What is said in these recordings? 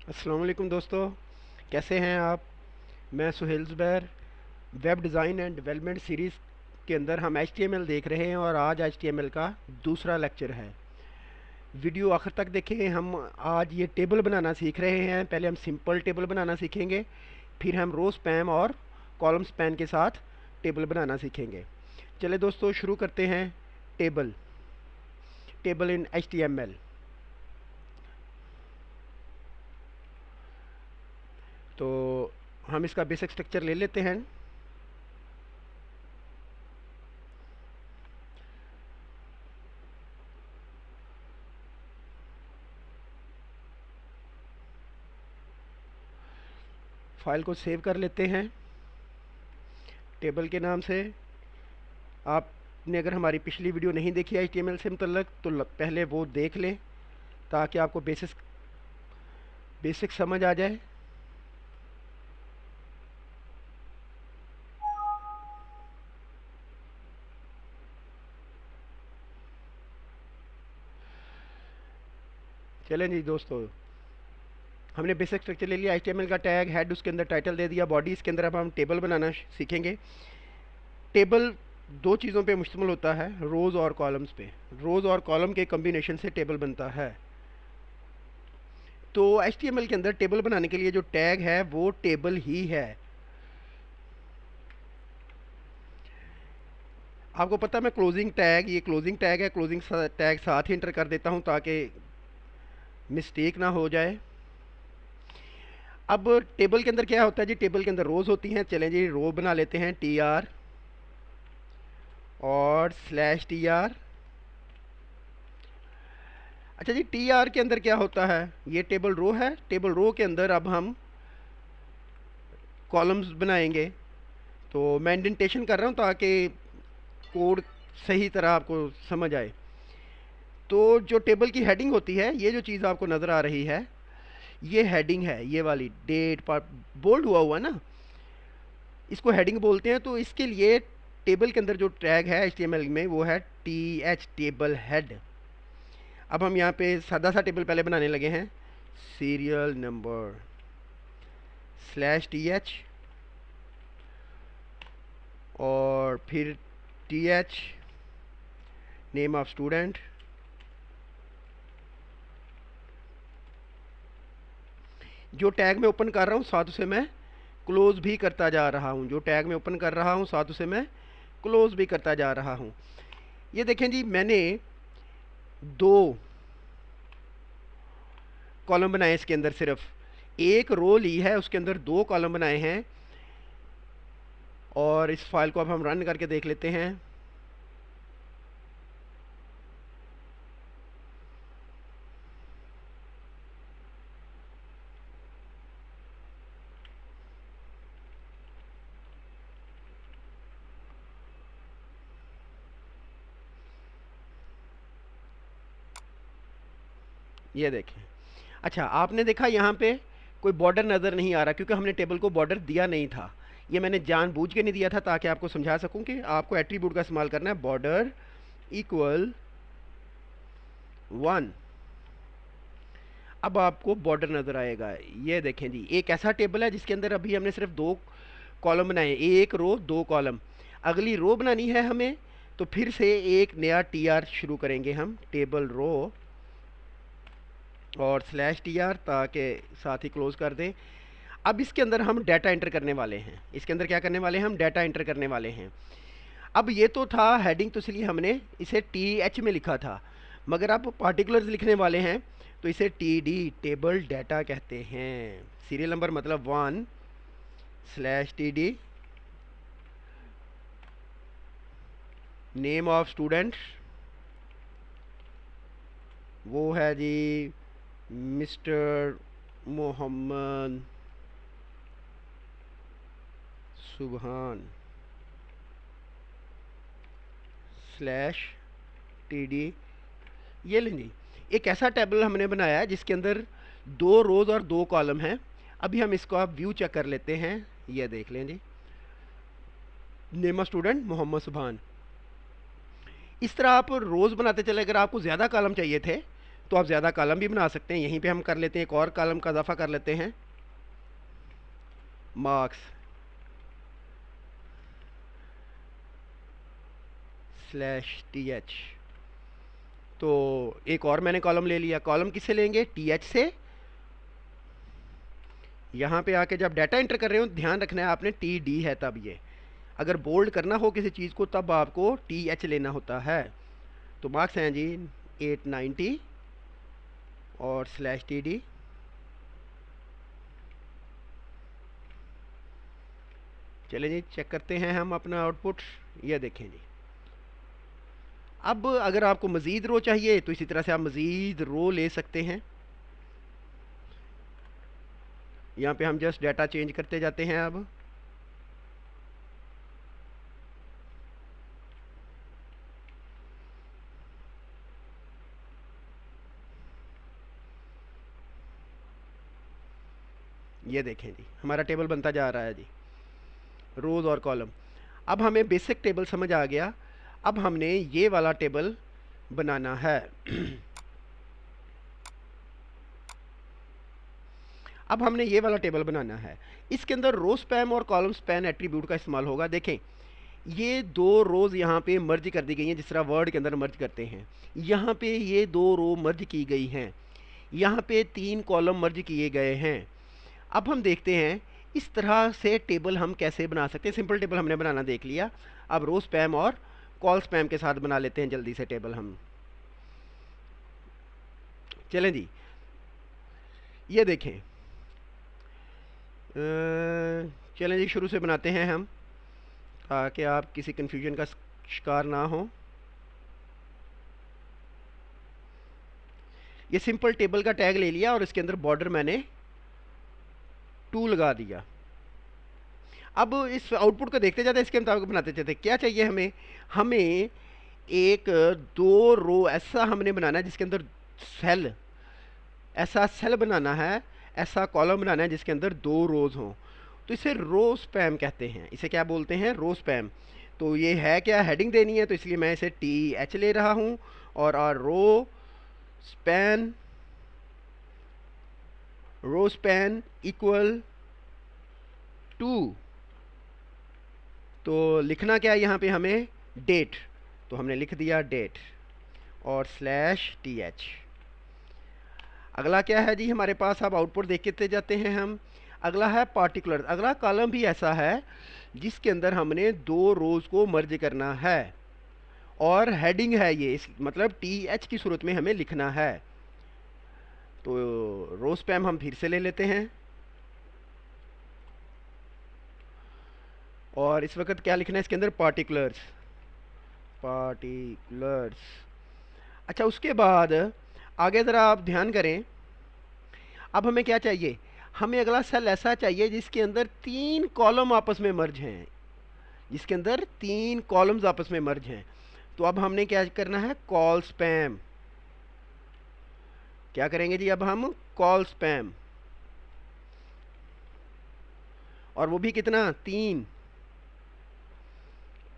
अस्सलाम वालेकुम दोस्तों, कैसे हैं आप। मैं Suhail Zubair. Web design and development series के अंदर हम HTML देख रहे हैं और आज HTML का दूसरा लेक्चर है। वीडियो आखिर तक देखें। हम आज ये टेबल बनाना सीख रहे हैं। पहले हम सिंपल टेबल बनाना सीखेंगे, फिर हम रो स्पैम और कॉलम स्पैन के साथ टेबल बनाना सीखेंगे। चले दोस्तों, शुरू करते हैं। टेबल टेबल इन HTML। तो हम इसका बेसिक स्ट्रक्चर ले लेते हैं। फाइल को सेव कर लेते हैं टेबल के नाम से। आपने अगर हमारी पिछली वीडियो नहीं देखी HTML से मुतल्लक तो पहले वो देख लें ताकि आपको बेसिक समझ आ जाए। चलें जी दोस्तों, हमने बेसिक स्ट्रक्चर ले लिया। HTML का टैग हेड, उसके अंदर टाइटल दे दिया, बॉडी। इसके अंदर अब हम टेबल बनाना सीखेंगे। टेबल दो चीज़ों पे मुश्तमिल होता है, रोज़ और कॉलम्स पे। रोज़ और कॉलम के कम्बिनेशन से टेबल बनता है। तो HTML के अंदर टेबल बनाने के लिए जो टैग है वो टेबल ही है। आपको पता है, मैं क्लोजिंग टैग, ये क्लोजिंग टैग है, क्लोजिंग टैग साथ ही इंटर कर देता हूँ ताकि मिस्टेक ना हो जाए। अब टेबल के अंदर क्या होता है जी, टेबल के अंदर रोज़ होती हैं। चलें जी, रो बना लेते हैं, TR और /TR। अच्छा जी, TR के अंदर क्या होता है, ये टेबल रो है। टेबल रो के अंदर अब हम कॉलम्स बनाएंगे। तो मैं इंडेंटेशन कर रहा हूँ ताकि कोड सही तरह आपको समझ आए। तो जो टेबल की हेडिंग होती है, ये जो चीज़ आपको नज़र आ रही है, ये हेडिंग है। ये वाली डेट पर बोल्ड हुआ हुआ ना, इसको हेडिंग बोलते हैं। तो इसके लिए टेबल के अंदर जो टैग है HTML में वो है TH, टेबल हेड। अब हम यहाँ पे सादा सा टेबल पहले बनाने लगे हैं। सीरियल नंबर /TH और फिर TH, नेम ऑफ स्टूडेंट। जो टैग मैं ओपन कर रहा हूँ साथ उसे मैं क्लोज भी करता जा रहा हूँ। जो टैग मैं ओपन कर रहा हूँ साथ उसे मैं क्लोज भी करता जा रहा हूँ। ये देखें जी, मैंने दो कॉलम बनाए। इसके अंदर सिर्फ एक रो ली है, उसके अंदर दो कॉलम बनाए हैं। और इस फाइल को अब हम रन करके देख लेते हैं। ये देखें। अच्छा, आपने देखा यहाँ पे कोई बॉर्डर नज़र नहीं आ रहा क्योंकि हमने टेबल को बॉर्डर दिया नहीं था। ये मैंने जानबूझ के नहीं दिया था ताकि आपको समझा सकूं कि आपको एट्रीब्यूट का इस्तेमाल करना है। Border equal 1। अब आपको बॉर्डर नज़र आएगा। ये देखें जी, एक ऐसा टेबल है जिसके अंदर अभी हमने सिर्फ दो कॉलम बनाए, एक रो दो कॉलम। अगली रो बनानी है हमें, तो फिर से एक नया TR शुरू करेंगे हम, टेबल रो और /TR, ताकि साथ ही क्लोज कर दें। अब इसके अंदर हम डाटा एंटर करने वाले हैं। इसके अंदर क्या करने वाले हैं, हम डाटा एंटर करने वाले हैं। अब ये तो था हेडिंग, तो इसलिए हमने इसे TH में लिखा था, मगर आप पार्टिकुलर्स लिखने वाले हैं तो इसे TD, टेबल डाटा कहते हैं। सीरियल नंबर मतलब 1/TD, नेम ऑफ स्टूडेंट वो है जी मिस्टर मोहम्मद सुबहान /TD। ये लेंगे। एक ऐसा टेबल हमने बनाया है जिसके अंदर दो रोज़ और दो कॉलम हैं। अभी हम इसको आप व्यू चेक कर लेते हैं। ये देख लें जी, नेम ऑफ स्टूडेंट मोहम्मद सुबहान। इस तरह आप रोज़ बनाते चले। अगर आपको ज़्यादा कॉलम चाहिए थे तो आप ज़्यादा कॉलम भी बना सकते हैं। यहीं पे हम कर लेते हैं, एक और कॉलम का इजाफा कर लेते हैं, मार्क्स /th। तो एक और मैंने कॉलम ले लिया। कॉलम किससे लेंगे? th से। यहाँ पे आके जब डाटा एंटर कर रहे हो ध्यान रखना है आपने td है तब ये, अगर बोल्ड करना हो किसी चीज़ को तब आपको th लेना होता है। तो मार्क्स हैं जी 890 और /td। चले जी चेक करते हैं हम अपना आउटपुट। ये देखें जी। अब अगर आपको मज़ीद रो चाहिए तो इसी तरह से आप मज़ीद रो ले सकते हैं। यहाँ पे हम जस्ट डाटा चेंज करते जाते हैं। अब ये देखें जी हमारा टेबल बनता जा रहा है जी, रोज़ और कॉलम। अब हमें बेसिक टेबल समझ आ गया। अब हमने ये वाला टेबल बनाना है। अब हमने ये वाला टेबल बनाना है। इसके अंदर रो स्पैम और कॉलम स्पैन एट्रीब्यूट का इस्तेमाल होगा। देखें ये दो रोज़ यहाँ पे मर्ज कर दी गई हैं, जिस तरह वर्ड के अंदर मर्ज करते हैं। यहाँ पे ये दो रो मर्ज की गई हैं, यहाँ पे 3 कॉलम मर्ज किए गए हैं। अब हम देखते हैं इस तरह से टेबल हम कैसे बना सकते हैं। सिंपल टेबल हमने बनाना देख लिया। अब रो स्पैम और कॉल स्पैम के साथ बना लेते हैं जल्दी से टेबल हम। चलें जी, ये देखें। चलें जी शुरू से बनाते हैं हम, ताकि आप किसी कन्फ्यूजन का शिकार ना हो। ये सिंपल टेबल का टैग ले लिया और इसके अंदर बॉर्डर मैंने 2 लगा दिया। अब इस आउटपुट को देखते जाते, इसके मुताबिक बनाते जाते। क्या चाहिए हमें? हमें एक 2 रो ऐसा हमने बनाना है जिसके अंदर सेल, ऐसा सेल बनाना है, ऐसा कॉलम बनाना है जिसके अंदर 2 रोज हों। तो इसे रो स्पैम कहते हैं। इसे क्या बोलते हैं? रो स्पैम। तो ये है क्या, हेडिंग देनी है, तो इसलिए मैं इसे टी ले रहा हूँ और row span, row span equal to. तो लिखना क्या है यहाँ पे हमें? डेट। तो हमने लिख दिया डेट और /th। अगला क्या है जी हमारे पास? अब आउटपुट देखते जाते हैं हम। अगला है पार्टिकुलर। अगला कॉलम भी ऐसा है जिसके अंदर हमने 2 रोज को मर्ज करना है और हेडिंग है ये, इस मतलब th की सूरत में हमें लिखना है। तो रो स्पैम हम फिर से ले लेते हैं और इस वक्त क्या लिखना है इसके अंदर? Particulars, particulars. अच्छा उसके बाद आगे ज़रा आप ध्यान करें। अब हमें क्या चाहिए? हमें अगला सेल ऐसा चाहिए जिसके अंदर 3 कॉलम आपस में मर्ज हैं, जिसके अंदर 3 कॉलम्स आपस में मर्ज हैं। तो अब हमने क्या करना है? Call spam. क्या करेंगे जी अब हम? Call spam. और वो भी कितना? 3।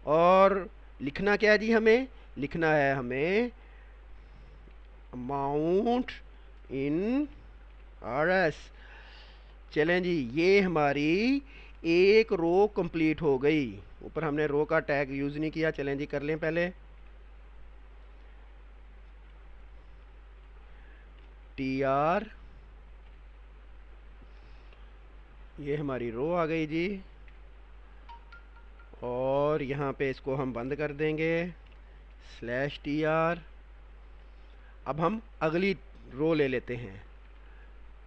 और लिखना क्या है जी हमें? लिखना है हमें अमाउंट इन RS। चलें जी, ये हमारी एक रो कंप्लीट हो गई। ऊपर हमने रो का टैग यूज़ नहीं किया। चलें जी कर लें पहले। TR, ये हमारी रो आ गई जी। और यहाँ पे इसको हम बंद कर देंगे /TR। अब हम अगली रो ले लेते हैं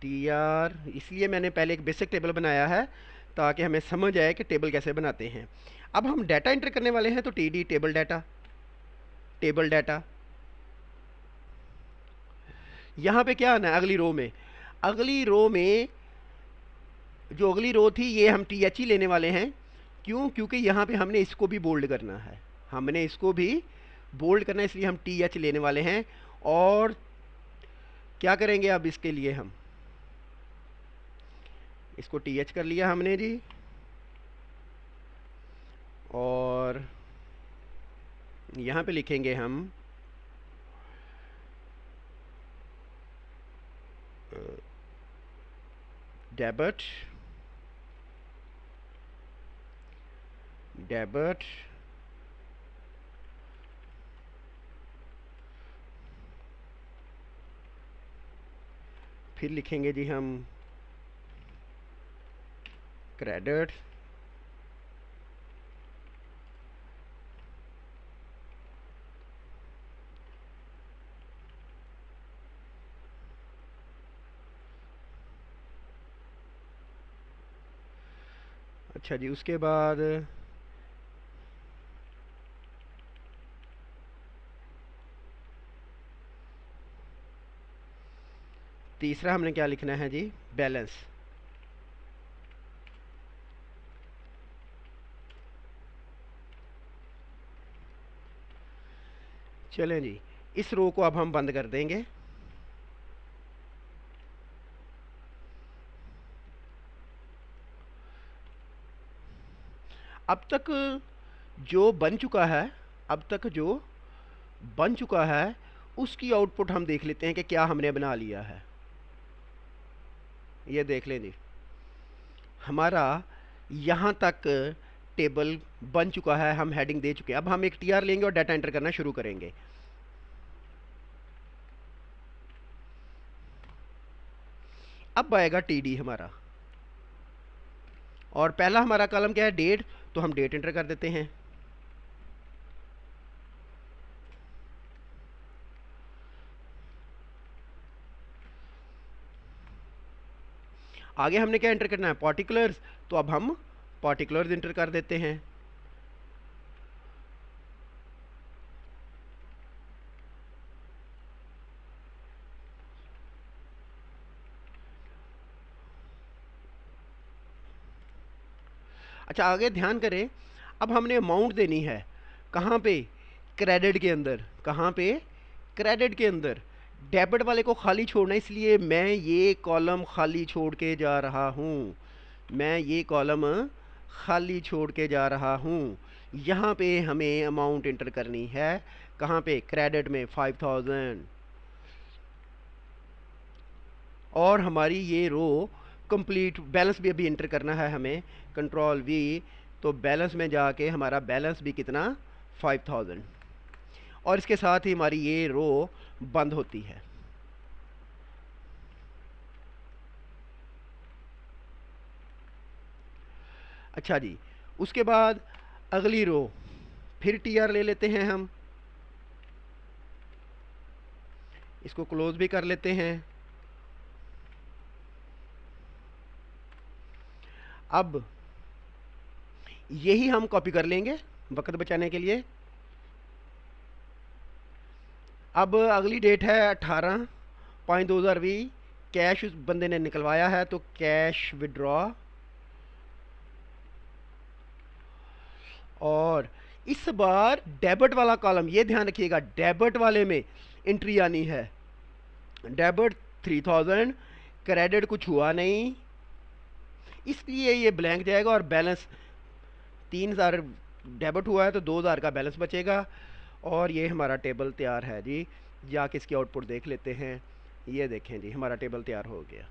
TR। इसलिए मैंने पहले एक बेसिक टेबल बनाया है ताकि हमें समझ आए कि टेबल कैसे बनाते हैं। अब हम डाटा एंटर करने वाले हैं, तो TD table data, table data. यहाँ पे क्या आना है अगली रो में? अगली रो में जो अगली रो थी ये हम TH ही लेने वाले हैं। क्यों? क्योंकि यहाँ पे हमने इसको भी बोल्ड करना है, हमने इसको भी बोल्ड करना है, इसलिए हम TH लेने वाले हैं। और क्या करेंगे अब इसके लिए? हम इसको TH कर लिया हमने जी। और यहाँ पे लिखेंगे हम डेबिट, डेबिट, फिर लिखेंगे जी हम क्रेडिट, अच्छा जी। उसके बाद तीसरा हमने क्या लिखना है जी, बैलेंस। चलें जी, इस रो को अब हम बंद कर देंगे। अब तक जो बन चुका है, अब तक जो बन चुका है उसकी आउटपुट हम देख लेते हैं कि क्या हमने बना लिया है। ये देख लें जी, हमारा यहाँ तक टेबल बन चुका है, हम हेडिंग दे चुके हैं। अब हम एक टीआर लेंगे और डाटा एंटर करना शुरू करेंगे। अब आएगा टीडी हमारा, और पहला हमारा कॉलम क्या है, डेट, तो हम डेट एंटर कर देते हैं। आगे हमने क्या एंटर करना है, पार्टिकुलर्स, तो अब हम पार्टिकुलर्स एंटर कर देते हैं। अच्छा, आगे ध्यान करें, अब हमने अमाउंट देनी है कहाँ पे, क्रेडिट के अंदर। कहाँ पे, क्रेडिट के अंदर। डेबिट वाले को खाली छोड़ना, इसलिए मैं ये कॉलम खाली छोड़ के जा रहा हूँ। मैं ये कॉलम खाली छोड़ के जा रहा हूँ। यहाँ पे हमें अमाउंट इंटर करनी है, कहाँ पे, क्रेडिट में 5000। और हमारी ये रो कंप्लीट, बैलेंस भी अभी इंटर करना है हमें, कंट्रोल वी, तो बैलेंस में जाके हमारा बैलेंस भी कितना, 5000। और इसके साथ ही हमारी ये रो बंद होती है। अच्छा जी, उसके बाद अगली रो फिर टीआर ले लेते हैं हम, इसको क्लोज भी कर लेते हैं। अब यही हम कॉपी कर लेंगे वक्त बचाने के लिए। अब अगली डेट है 18/5/2020, कैश उस बंदे ने निकलवाया है, तो कैश विड्रॉ। और इस बार डेबिट वाला कॉलम, ये ध्यान रखिएगा, डेबिट वाले में एंट्री आनी है, डेबिट 3000, क्रेडिट कुछ हुआ नहीं, इसलिए ये ब्लैंक जाएगा। और बैलेंस 3000 डेबिट हुआ है, तो 2000 का बैलेंस बचेगा। और ये हमारा टेबल तैयार है जी। जाके इसकी आउटपुट देख लेते हैं। ये देखें जी, हमारा टेबल तैयार हो गया।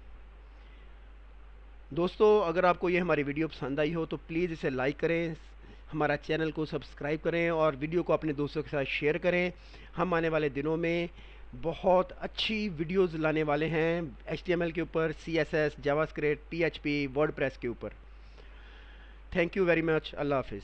दोस्तों, अगर आपको ये हमारी वीडियो पसंद आई हो तो प्लीज़ इसे लाइक करें, हमारा चैनल को सब्सक्राइब करें और वीडियो को अपने दोस्तों के साथ शेयर करें। हम आने वाले दिनों में बहुत अच्छी वीडियोस लाने वाले हैं HTML के ऊपर, CSS, जावास्क्रिप्ट, PHP, वर्डप्रेस के ऊपर। Thank you very much. अल्लाह हाफिज़।